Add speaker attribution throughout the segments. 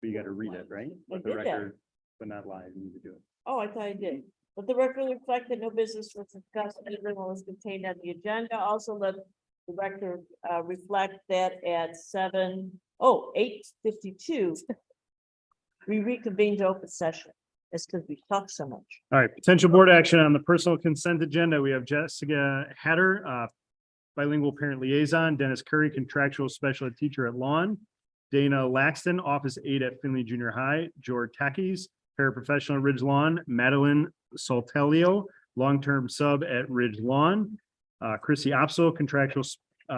Speaker 1: But you got to read it, right?
Speaker 2: I
Speaker 1: Let the
Speaker 2: did that.
Speaker 1: record, but not live. You need to do it.
Speaker 2: Oh, I thought I did. Let the record reflect that no business was discussed, even what was contained on the agenda. Also let the record reflect that at 8:52. We reconvened to open session. It's because we talked so much.
Speaker 1: All right, potential board action on the personal consent agenda. We have Jessica Hatter, bilingual parent liaison, Dennis Curry, contractual special ed teacher at Lawn, Dana Laxton, office aide at Finley Junior High, George Takis, paraprofessional at Ridge Lawn, Madeline Soltelio, long-term sub at Ridge Lawn, Chrissy Opsel, contractual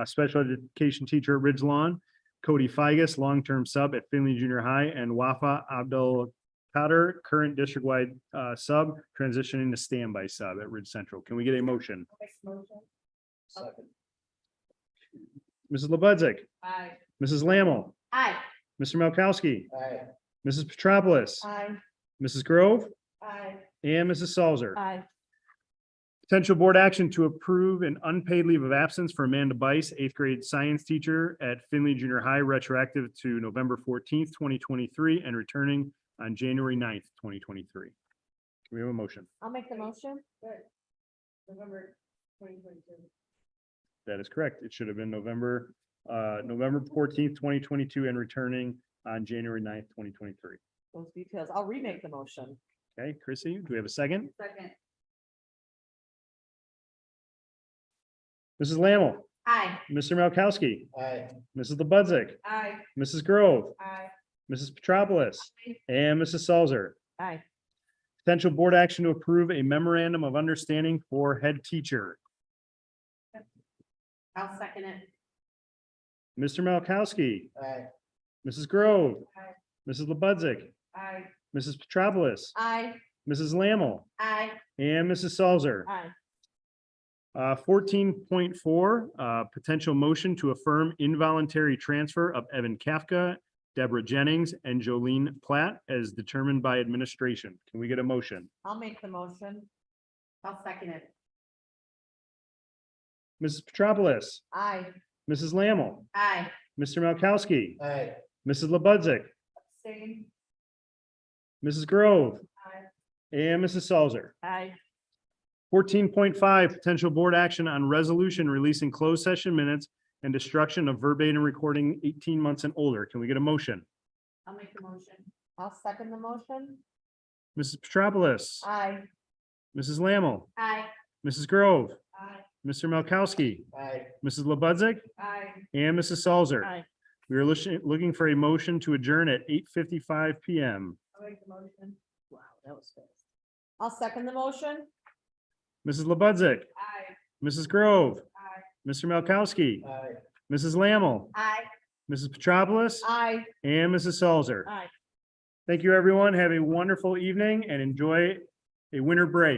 Speaker 1: special education teacher at Ridge Lawn, Cody Figus, long-term sub at Finley Junior High, and Wafa Abdul Kader, current district-wide sub, transitioning to standby sub at Ridge Central. Can we get a motion? Mrs. Lebudzic,
Speaker 2: Aye.
Speaker 1: Mrs. Lammle,
Speaker 2: Aye.
Speaker 1: Mr. Melkowski,
Speaker 3: Aye.
Speaker 1: Mrs. Petropoulos,
Speaker 2: Aye.
Speaker 1: Mrs. Grove,
Speaker 2: Aye.
Speaker 1: and Mrs. Salzer.
Speaker 2: Aye.
Speaker 1: Potential board action to approve an unpaid leave of absence for Amanda Bice, eighth grade science teacher at Finley Junior High, retroactive to November 14th, 2023, and returning on January 9th, 2023. Can we have a motion?
Speaker 2: I'll make the motion. November 2022.
Speaker 1: That is correct. It should have been November 14th, 2022, and returning on January 9th, 2023.
Speaker 2: Those details. I'll remake the motion.
Speaker 1: Okay, Chrissy, do we have a second?
Speaker 2: Second.
Speaker 1: Mrs. Lammle,
Speaker 2: Aye.
Speaker 1: Mr. Melkowski,
Speaker 3: Aye.
Speaker 1: Mrs. Lebudzic,
Speaker 2: Aye.
Speaker 1: Mrs. Grove,
Speaker 2: Aye.
Speaker 1: Mrs. Petropoulos, and Mrs. Salzer.
Speaker 2: Aye.
Speaker 1: Potential board action to approve a memorandum of understanding for head teacher.
Speaker 2: I'll second it.
Speaker 1: Mr. Melkowski,
Speaker 3: Aye.
Speaker 1: Mrs. Grove,
Speaker 2: Aye.
Speaker 1: Mrs. Lebudzic,
Speaker 2: Aye.
Speaker 1: Mrs. Petropoulos,
Speaker 2: Aye.
Speaker 1: Mrs. Lammle,
Speaker 2: Aye.
Speaker 1: and Mrs. Salzer.
Speaker 2: Aye.
Speaker 1: 14.4, potential motion to affirm involuntary transfer of Evan Kafka, Deborah Jennings, and Jolene Platt as determined by administration. Can we get a motion?
Speaker 2: I'll make the motion. I'll second it.
Speaker 1: Mrs. Petropoulos,
Speaker 2: Aye.
Speaker 1: Mrs. Lammle,
Speaker 2: Aye.
Speaker 1: Mr. Melkowski,
Speaker 3: Aye.
Speaker 1: Mrs. Lebudzic,
Speaker 2: Same.
Speaker 1: Mrs. Grove,
Speaker 2: Aye.
Speaker 1: and Mrs. Salzer.
Speaker 2: Aye.
Speaker 1: 14.5, potential board action on resolution releasing closed session minutes and destruction of verbatim recording 18 months and older. Can we get a motion?
Speaker 2: I'll make the motion. I'll second the motion.
Speaker 1: Mrs. Petropoulos,
Speaker 2: Aye.
Speaker 1: Mrs. Lammle,
Speaker 2: Aye.
Speaker 1: Mrs. Grove,
Speaker 2: Aye.
Speaker 1: Mr. Melkowski,
Speaker 3: Aye.
Speaker 1: Mrs. Lebudzic,
Speaker 2: Aye.
Speaker 1: and Mrs. Salzer.
Speaker 2: Aye.
Speaker 1: We are looking for a motion to adjourn at 8:55 PM.
Speaker 2: I'll make the motion. Wow, that was fast. I'll second the motion.
Speaker 1: Mrs. Lebudzic,
Speaker 2: Aye.
Speaker 1: Mrs. Grove,
Speaker 2: Aye.
Speaker 1: Mr. Melkowski,
Speaker 3: Aye.
Speaker 1: Mrs. Lammle,
Speaker 2: Aye.
Speaker 1: Mrs. Petropoulos,
Speaker 2: Aye.
Speaker 1: and Mrs. Salzer.
Speaker 2: Aye.
Speaker 1: Thank you, everyone. Have a wonderful evening and enjoy a winter break.